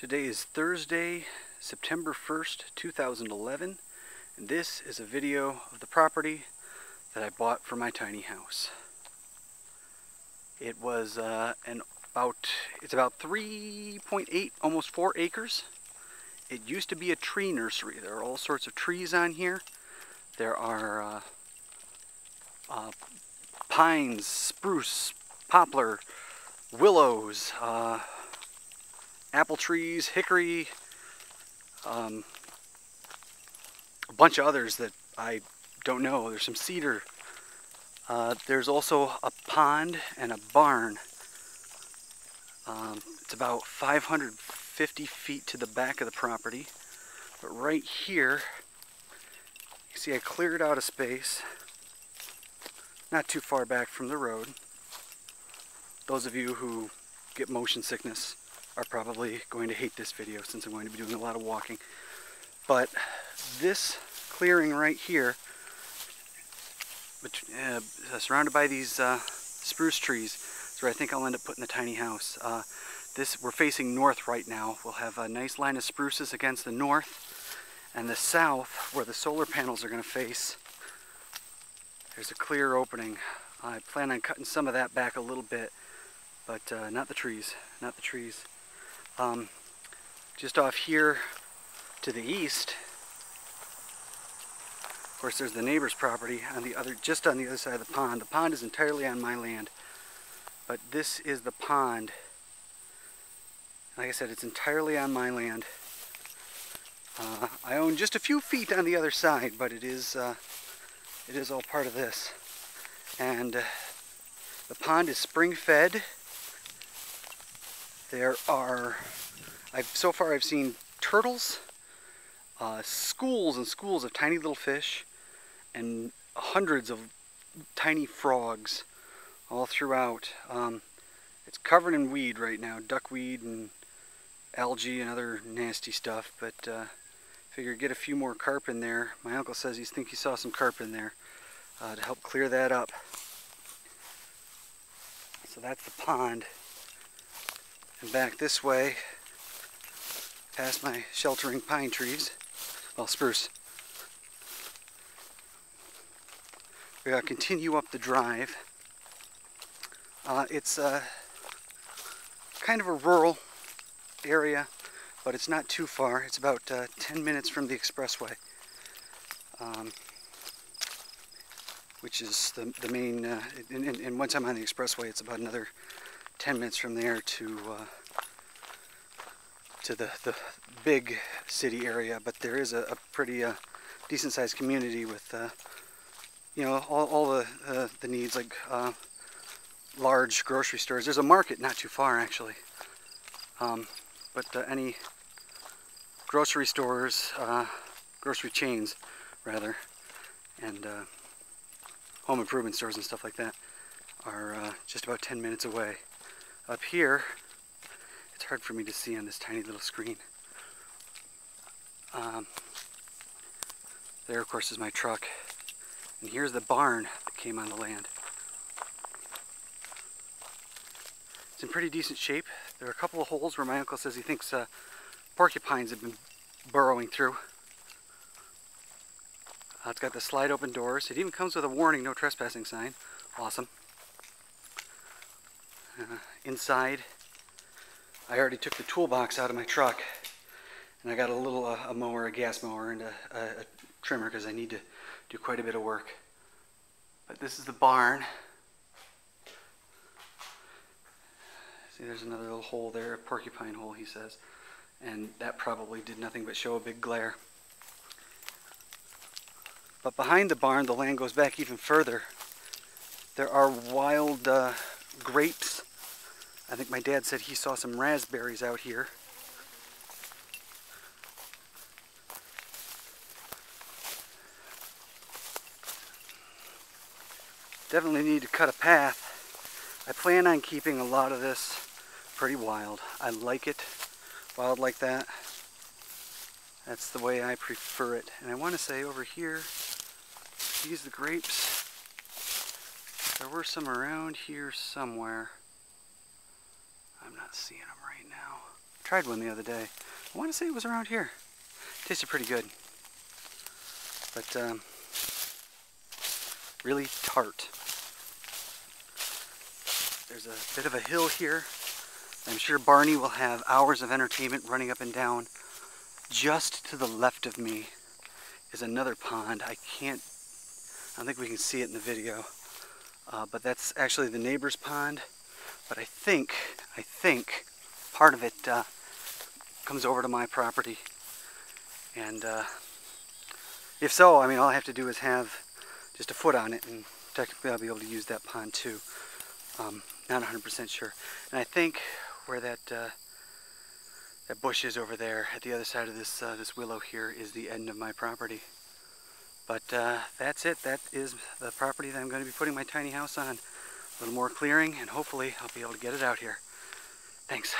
Today is Thursday, September 1st, 2011, and this is a video of the property that I bought for my tiny house. It was it's about 3.8, almost 4 acres. It used to be a tree nursery. There are all sorts of trees on here. There are pines, spruce, poplar, willows, apple trees, hickory, a bunch of others that I don't know. There's some cedar. There's also a pond and a barn. It's about 550 feet to the back of the property. But right here, you see I cleared out a space, not too far back from the road. Those of you who get motion sickness are probably going to hate this video since I'm going to be doing a lot of walking. But this clearing right here, surrounded by these spruce trees, is where I think I'll end up putting the tiny house. We're facing north right now. We'll have a nice line of spruces against the north, and the south, where the solar panels are going to face, there's a clear opening. I plan on cutting some of that back a little bit, but not the trees, not the trees. Just off here to the east, of course, there's the neighbor's property on just on the other side of the pond. The pond is entirely on my land, but this is the pond. Like I said, it's entirely on my land. I own just a few feet on the other side, but it is all part of this. And the pond is spring-fed. So far I've seen turtles, schools and schools of tiny little fish, and hundreds of tiny frogs all throughout. It's covered in weed right now, duckweed and algae and other nasty stuff, but figure get a few more carp in there. My uncle says he thinks he saw some carp in there to help clear that up. So that's the pond. And back this way, past my sheltering pine trees, well, spruce. We gotta continue up the drive. It's kind of a rural area, but it's not too far. It's about 10 minutes from the expressway, which is the main, and once I'm on the expressway, it's about another 10 minutes from there to the big city area. But there is a pretty decent sized community with all the needs, like large grocery stores. There's a market not too far actually, but any grocery stores, grocery chains rather, and home improvement stores and stuff like that are just about 10 minutes away. Up here, it's hard for me to see on this tiny little screen. There, of course, is my truck. And here's the barn that came on the land. It's in pretty decent shape. There are a couple of holes where my uncle says he thinks porcupines have been burrowing through. It's got the slide open doors. It even comes with a warning, no trespassing sign. Awesome. Inside, I already took the toolbox out of my truck, and I got a little a mower, a gas mower, and a trimmer because I need to do quite a bit of work. But this is the barn. See, there's another little hole there, a porcupine hole, he says, and that probably did nothing but show a big glare. But behind the barn, the land goes back even further. There are wild grapes. I think my dad said he saw some raspberries out here. Definitely need to cut a path. I plan on keeping a lot of this pretty wild. I like it wild like that. That's the way I prefer it. And I want to say over here, these are the grapes. There were some around here somewhere. I'm not seeing them right now. tried one the other day. I want to say it was around here. Tasted pretty good. But really tart. There's a bit of a hill here. I'm sure Barney will have hours of entertainment running up and down. Just to the left of me is another pond. I don't think we can see it in the video. But that's actually the neighbor's pond. But I think part of it comes over to my property. And if so, I mean, all I have to do is have just a foot on it, and technically I'll be able to use that pond too. Not 100% sure. And I think where that bush is over there at the other side of this willow here is the end of my property. But that's it. That is the property that I'm going to be putting my tiny house on. A little more clearing, and hopefully I'll be able to get it out here. Thanks.